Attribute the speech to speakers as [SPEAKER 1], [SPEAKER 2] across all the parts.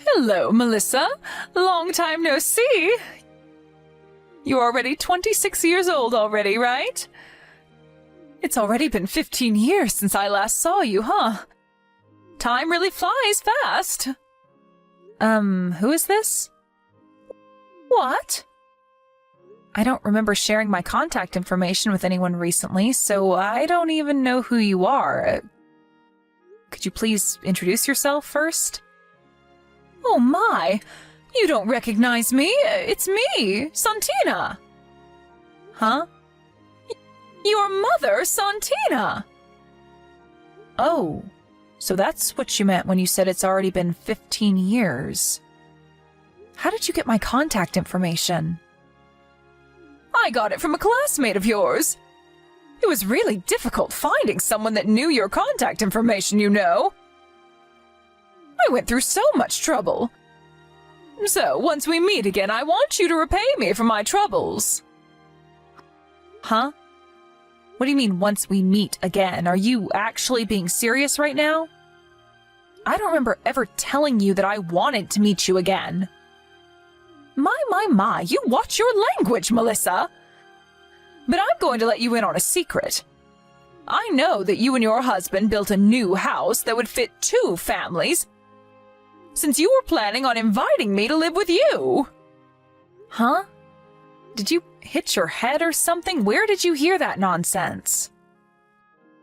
[SPEAKER 1] Hello, Melissa. Long time no see. You're already 26 years old already, right? It's already been 15 years since I last saw you, huh? Time really flies fast. Who is this? What? I don't remember sharing my contact information with anyone recently, so I don't even know who you are. Could you please introduce yourself first? Oh my! You don't recognize me! It's me, Santina! Huh? Your mother, Santina! Oh, so that's what you meant when you said it's already been 15 years. How did you get my contact information? I got it from a classmate of yours. It was really difficult finding someone that knew your contact information, you know. I went through so much trouble. So, once we meet again, I want you to repay me for my troubles. Huh? What do you mean, once we meet again? Are you actually being serious right now? I don't remember ever telling you that I wanted to meet you again. My, you watch your language, Melissa. But I'm going to let you in on a secret. I know that you and your husband built a new house that would fit 2 families, since you were planning on inviting me to live with you. Huh? Did you hit your head or something? Where did you hear that nonsense?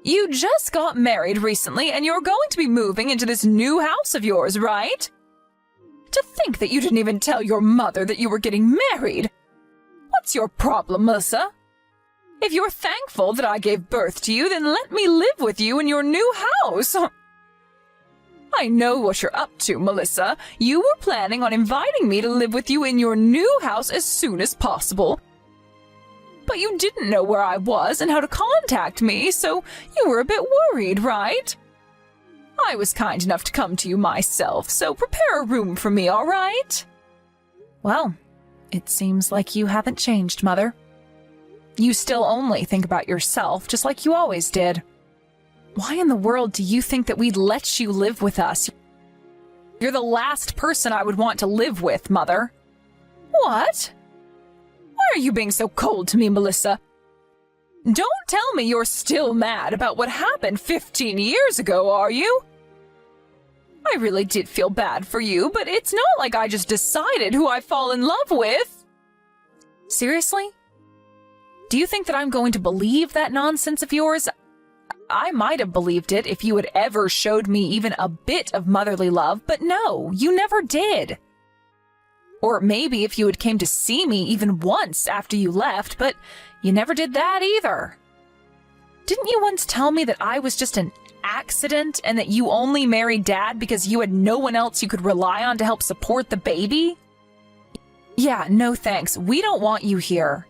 [SPEAKER 1] You just got married recently, and you're going to be moving into this new house of yours, right? To think that you didn't even tell your mother that you were getting married. What's your problem, Melissa? If you're thankful that I gave birth to you, then let me live with you in your new house. I know what you're up to, Melissa. You were planning on inviting me to live with you in your new house as soon as possible. But you didn't know where I was and how to contact me, so you were a bit worried, right? I was kind enough to come to you myself, so prepare a room for me, all right? Well, it seems like you haven't changed, Mother. You still only think about yourself, just like you always did. Why in the world do you think that we'd let you live with us? You're the last person I would want to live with, Mother. What? Why are you being so cold to me, Melissa? Don't tell me you're still mad about what happened 15 years ago, are you? I really did feel bad for you, but it's not like I just decided who I fall in love with. Seriously? Do you think that I'm going to believe that nonsense of yours? I might have believed it if you had ever showed me even a bit of motherly love, but no, you never did. Or maybe if you had came to see me even once after you left, but you never did that either. Didn't you once tell me that I was just an accident and that you only married Dad because you had no one else you could rely on to help support the baby? Yeah, no thanks. We don't want you here.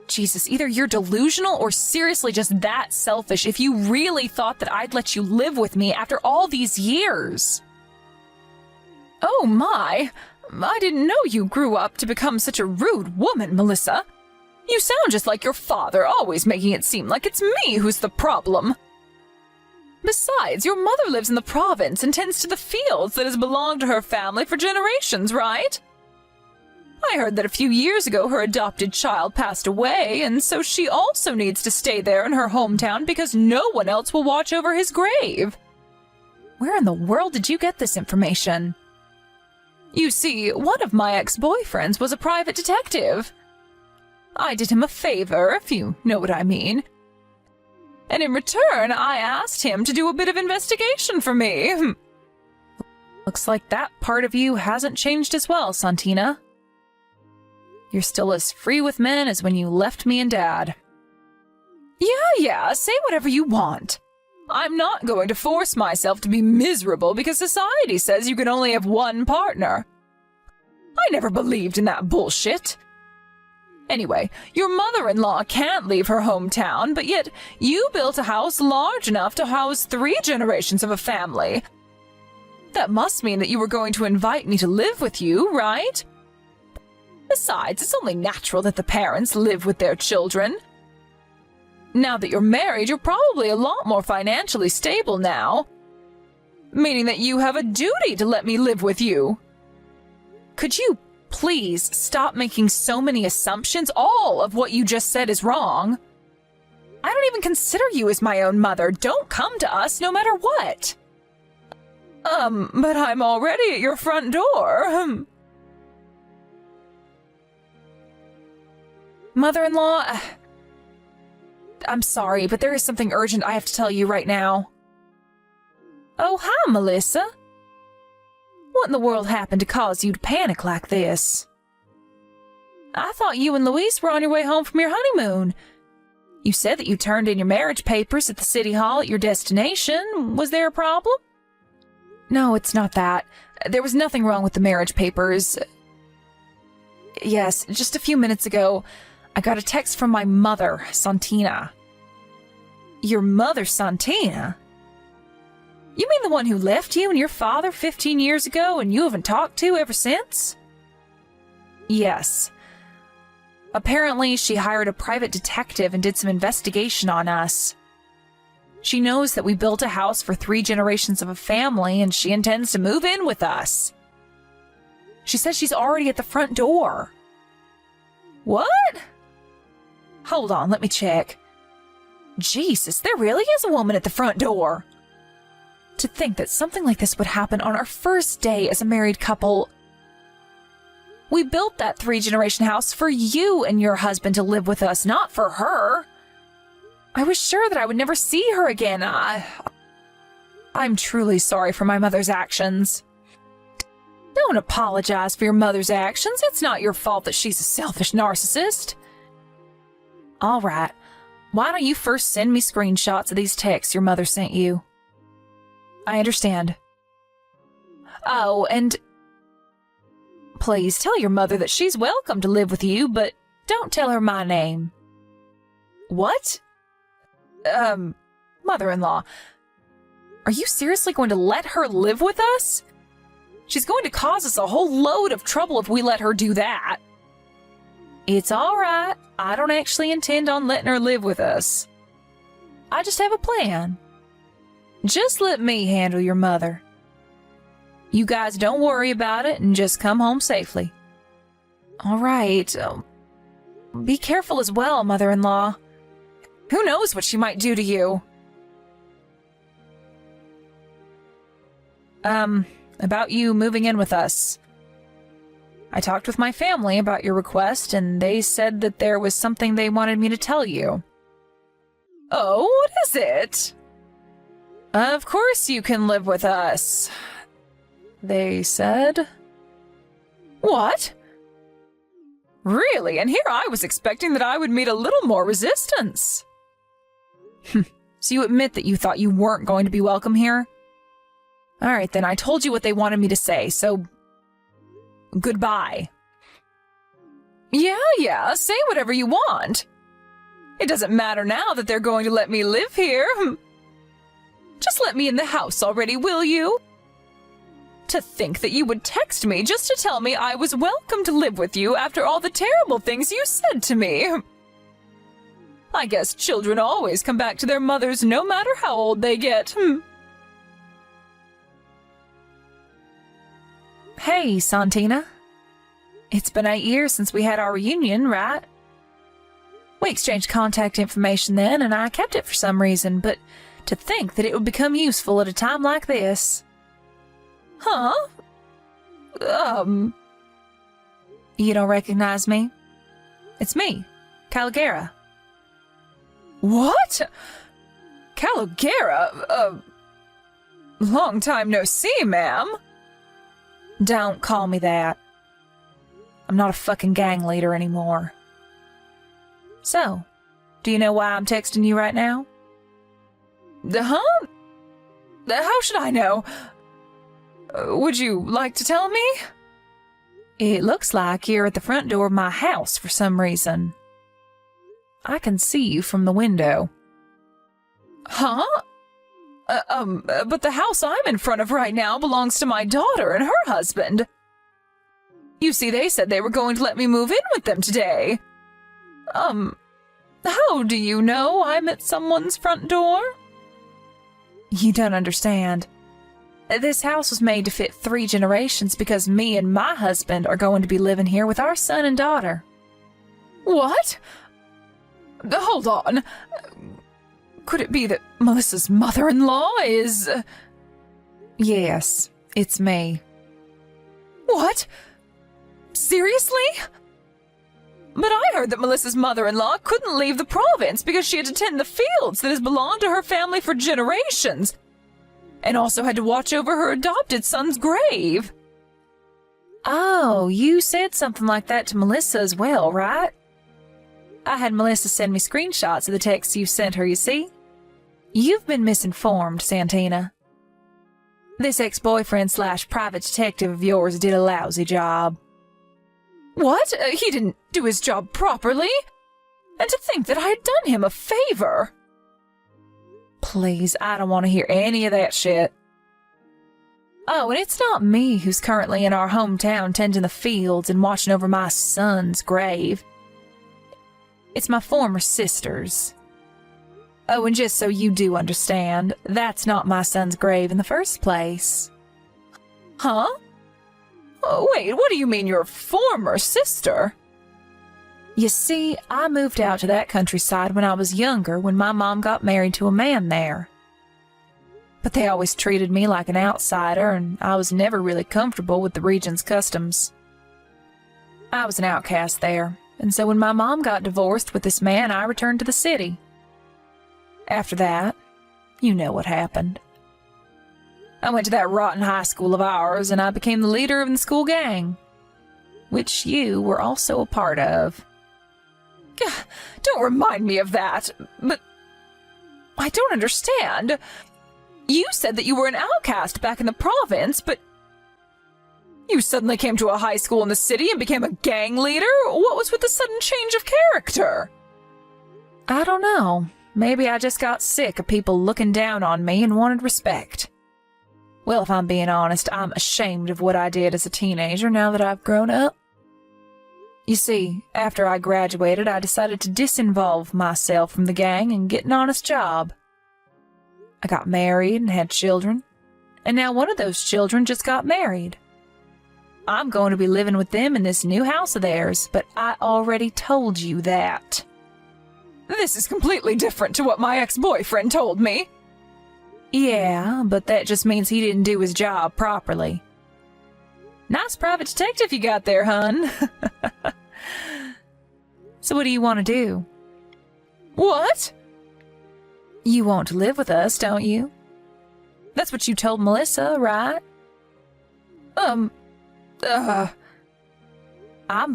[SPEAKER 1] Jesus, either you're delusional or seriously just that selfish if you really thought that I'd let you live with me after all these years. Oh my, I didn't know you grew up to become such a rude woman, Melissa. You sound just like your father, always making it seem like it's me who's the problem. Besides, your mother lives in the province and tends to the fields that has belonged to her family for generations, right? I heard that a few years ago her adopted child passed away, and so she also needs to stay there in her hometown because no one else will watch over his grave. Where in the world did you get this information? You see, one of my ex-boyfriends was a private detective. I did him a favor, if you know what I mean. And in return, I asked him to do a bit of investigation for me. Looks like that part of you hasn't changed as well, Santina. You're still as free with men as when you left me and Dad. Yeah, say whatever you want. I'm not going to force myself to be miserable because society says you can only have one partner. I never believed in that bullshit. Anyway, your mother-in-law can't leave her hometown, but yet you built a house large enough to house 3 generations of a family. That must mean that you were going to invite me to live with you, right? Besides, it's only natural that the parents live with their children. Now that you're married, you're probably a lot more financially stable now. meaning that you have a duty to let me live with you. Could you please stop making so many assumptions? All of what you just said is wrong. I don't even consider you as my own mother. Don't come to us no matter what. But I'm already at your front door. Mother-in-law, I'm sorry, but there is something urgent I have to tell you right now. Oh, hi, Melissa. What in the world happened to cause you to panic like this? I thought you and Louise were on your way home from your honeymoon. You said that you turned in your marriage papers at the city hall at your destination. Was there a problem? No, it's not that. There was nothing wrong with the marriage papers. Yes, just a few minutes ago, I got a text from my mother, Santina. Your mother, Santina? You mean the one who left you and your father 15 years ago and you haven't talked to ever since? Yes. Apparently, she hired a private detective and did some investigation on us. She knows that we built a house for 3 generations of a family and she intends to move in with us. She says she's already at the front door. What? Hold on, let me check. Jesus, there really is a woman at the front door. To think that something like this would happen on our first day as a married couple. We built that 3-generation house for you and your husband to live with us, not for her. I was sure that I would never see her again. I'm truly sorry for my mother's actions. Don't apologize for your mother's actions. It's not your fault that she's a selfish narcissist. All right. Why don't you first send me screenshots of these texts your mother sent you? I understand. Oh, and please tell your mother that she's welcome to live with you, but don't tell her my name. What? Mother-in-law, are you seriously going to let her live with us? She's going to cause us a whole load of trouble if we let her do that. It's all right. I don't actually intend on letting her live with us. I just have a plan. Just let me handle your mother. You guys don't worry about it and just come home safely. All right. Be careful as well, mother-in-law. Who knows what she might do to you? About you moving in with us. I talked with my family about your request, and they said that there was something they wanted me to tell you. Oh, what is it? Of course you can live with us, they said. What? Really? And here I was expecting that I would meet a little more resistance. So you admit that you thought you weren't going to be welcome here? All right, then I told you what they wanted me to say, so goodbye. Yeah, say whatever you want. It doesn't matter now that they're going to let me live here. Just let me in the house already, will you? To think that you would text me just to tell me I was welcome to live with you after all the terrible things you said to me. I guess children always come back to their mothers no matter how old they get. Hey, Santina. It's been 8 years since we had our reunion, right? We exchanged contact information then, and I kept it for some reason, but to think that it would become useful at a time like this. Huh? You don't recognize me? It's me, Caligera. What? Caligera? Long time no see, ma'am. Don't call me that. I'm not a fucking gang leader anymore. So, do you know why I'm texting you right now? Huh? How should I know? Would you like to tell me? It looks like you're at the front door of my house for some reason. I can see you from the window. Huh? But the house I'm in front of right now belongs to my daughter and her husband. You see, they said they were going to let me move in with them today. How do you know I'm at someone's front door? You don't understand. This house was made to fit 3 generations because me and my husband are going to be living here with our son and daughter. What? Hold on. Could it be that Melissa's mother-in-law is... Yes, it's me. What? Seriously? But I heard that Melissa's mother-in-law couldn't leave the province because she had to tend the fields that has belonged to her family for generations, and also had to watch over her adopted son's grave. Oh, you said something like that to Melissa as well, right? I had Melissa send me screenshots of the texts you sent her, you see? You've been misinformed, Santina. This ex-boyfriend/private detective of yours did a lousy job. What? He didn't do his job properly? And to think that I had done him a favor. Please, I don't want to hear any of that shit. Oh, and it's not me who's currently in our hometown tending the fields and watching over my son's grave. It's my former sister's. Oh, and just so you do understand, that's not my son's grave in the first place. Huh? Oh, wait, what do you mean your former sister? You see, I moved out to that countryside when I was younger when my mom got married to a man there. But they always treated me like an outsider, and I was never really comfortable with the region's customs. I was an outcast there, and so when my mom got divorced with this man, I returned to the city. After that, you know what happened. I went to that rotten high school of ours, and I became the leader of the school gang, which you were also a part of. Don't remind me of that, but I don't understand. You said that you were an outcast back in the province, but you suddenly came to a high school in the city and became a gang leader? What was with the sudden change of character? I don't know. Maybe I just got sick of people looking down on me and wanted respect. Well, if I'm being honest, I'm ashamed of what I did as a teenager now that I've grown up. You see, after I graduated, I decided to disinvolve myself from the gang and get an honest job. I got married and had children, and now one of those children just got married. I'm going to be living with them in this new house of theirs, but I already told you that. This is completely different to what my ex-boyfriend told me. Yeah, but that just means he didn't do his job properly. Nice private detective you got there, hun. So what do you want to do? What? You want to live with us, don't you? That's what you told Melissa, right? I'm the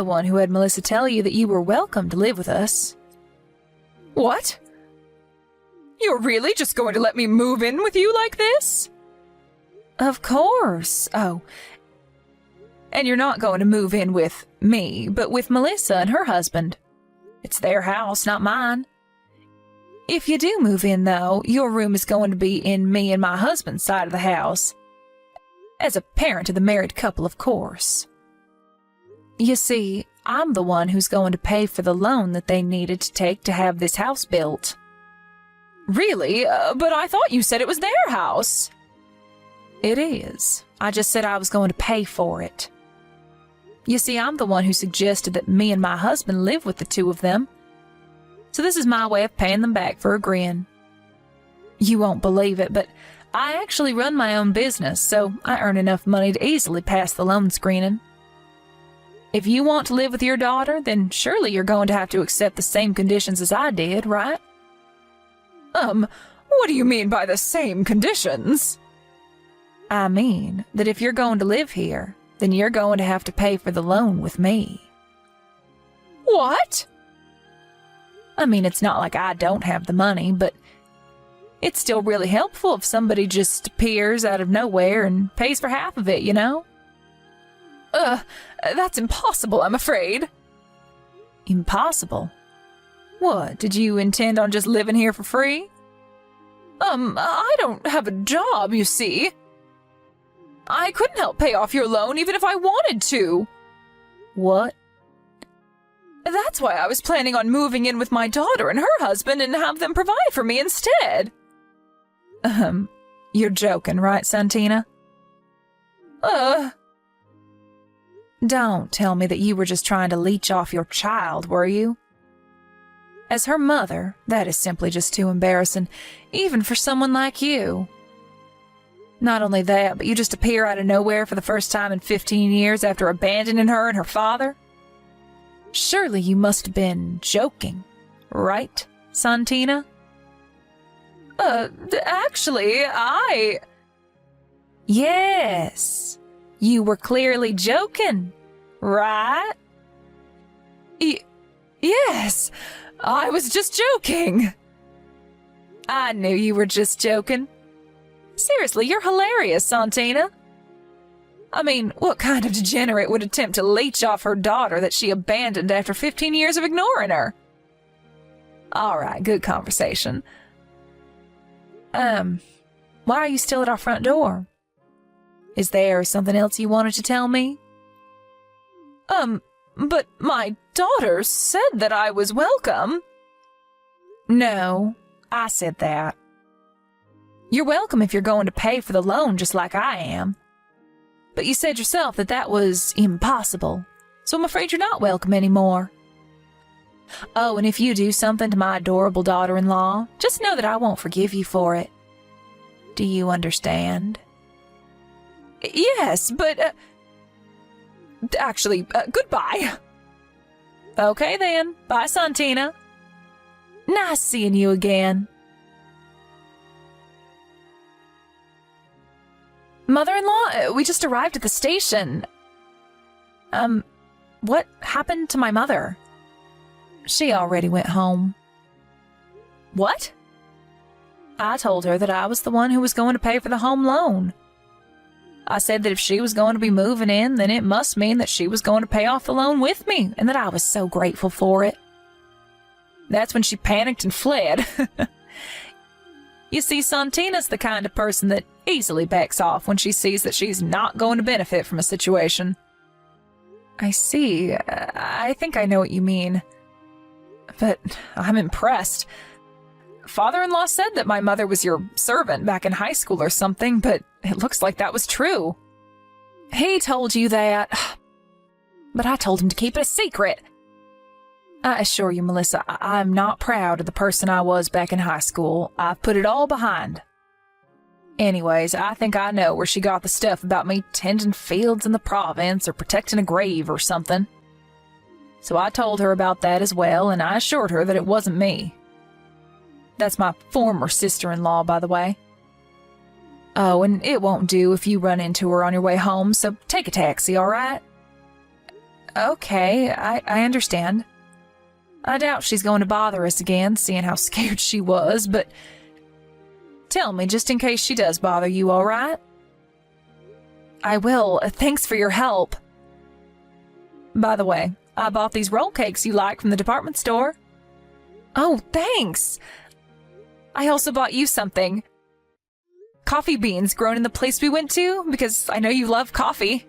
[SPEAKER 1] one who had Melissa tell you that you were welcome to live with us. What? You're really just going to let me move in with you like this? Of course. Oh, and you're not going to move in with me, but with Melissa and her husband. It's their house, not mine. If you do move in, though, your room is going to be in me and my husband's side of the house. As a parent of the married couple, of course. You see, I'm the one who's going to pay for the loan that they needed to take to have this house built. Really? But I thought you said it was their house. It is. I just said I was going to pay for it. You see, I'm the one who suggested that me and my husband live with the two of them. So this is my way of paying them back for agreeing. You won't believe it, but I actually run my own business, so I earn enough money to easily pass the loan screening. If you want to live with your daughter, then surely you're going to have to accept the same conditions as I did, right? What do you mean by the same conditions? I mean that if you're going to live here, then you're going to have to pay for the loan with me. What? I mean, it's not like I don't have the money, but it's still really helpful if somebody just appears out of nowhere and pays for half of it, you know? That's impossible, I'm afraid. Impossible? What, did you intend on just living here for free? I don't have a job, you see. I couldn't help pay off your loan even if I wanted to. What? That's why I was planning on moving in with my daughter and her husband and have them provide for me instead. You're joking, right, Santina? Don't tell me that you were just trying to leech off your child, were you? As her mother, that is simply just too embarrassing, even for someone like you. Not only that, but you just appear out of nowhere for the first time in 15 years after abandoning her and her father? Surely you must have been joking, right, Santina? Actually, Yes, you were clearly joking, right? Yes, I was just joking. I knew you were just joking. Seriously, you're hilarious, Santina. I mean, what kind of degenerate would attempt to leech off her daughter that she abandoned after 15 years of ignoring her? All right, good conversation. Why are you still at our front door? Is there something else you wanted to tell me? But my daughter said that I was welcome. No, I said that. You're welcome if you're going to pay for the loan just like I am. But you said yourself that that was impossible, so I'm afraid you're not welcome anymore. Oh, and if you do something to my adorable daughter-in-law, just know that I won't forgive you for it. Do you understand? Yes, but, actually, goodbye. Okay then, bye, Santina. Nice seeing you again. Mother-in-law, we just arrived at the station. What happened to my mother? She already went home. What? I told her that I was the one who was going to pay for the home loan. I said that if she was going to be moving in, then it must mean that she was going to pay off the loan with me, and that I was so grateful for it. That's when she panicked and fled. You see, Santina's the kind of person that easily backs off when she sees that she's not going to benefit from a situation. I see. I think I know what you mean. But I'm impressed. Father-in-law said that my mother was your servant back in high school or something, but it looks like that was true. He told you that, but I told him to keep it a secret. I assure you, Melissa, I'm not proud of the person I was back in high school. I've put it all behind. Anyways, I think I know where she got the stuff about me tending fields in the province or protecting a grave or something. So I told her about that as well, and I assured her that it wasn't me. That's my former sister-in-law, by the way. Oh, and it won't do if you run into her on your way home, so take a taxi, all right? Okay, I understand. I doubt she's going to bother us again, seeing how scared she was, but tell me just in case she does bother you, all right? I will. Thanks for your help. By the way, I bought these roll cakes you like from the department store. Oh, thanks. I also bought you something. Coffee beans grown in the place we went to, because I know you love coffee.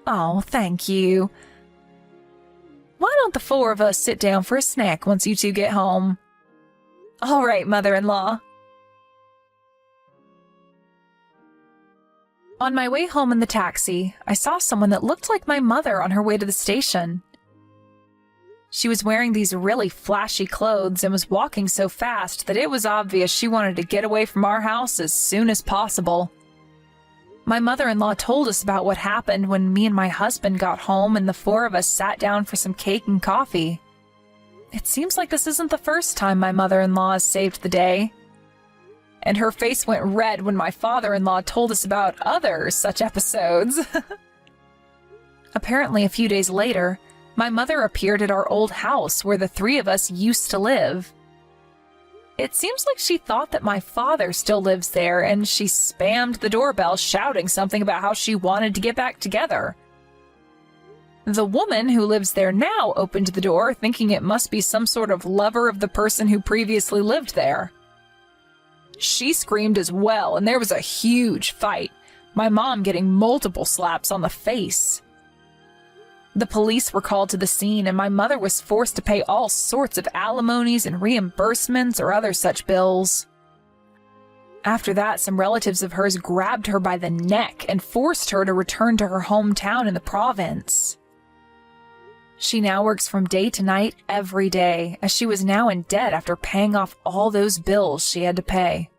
[SPEAKER 1] Oh, thank you. Why don't the four of us sit down for a snack once you two get home? All right, mother-in-law. On my way home in the taxi, I saw someone that looked like my mother on her way to the station. She was wearing these really flashy clothes and was walking so fast that it was obvious she wanted to get away from our house as soon as possible. My mother-in-law told us about what happened when me and my husband got home and the four of us sat down for some cake and coffee. It seems like this isn't the first time my mother-in-law has saved the day. And her face went red when my father-in-law told us about other such episodes. Apparently, a few days later, my mother appeared at our old house where the three of us used to live. It seems like she thought that my father still lives there, and she spammed the doorbell shouting something about how she wanted to get back together. The woman who lives there now opened the door, thinking it must be some sort of lover of the person who previously lived there. She screamed as well, and there was a huge fight, my mom getting multiple slaps on the face. The police were called to the scene, and my mother was forced to pay all sorts of alimonies and reimbursements or other such bills. After that, some relatives of hers grabbed her by the neck and forced her to return to her hometown in the province. She now works from day to night every day, as she was now in debt after paying off all those bills she had to pay.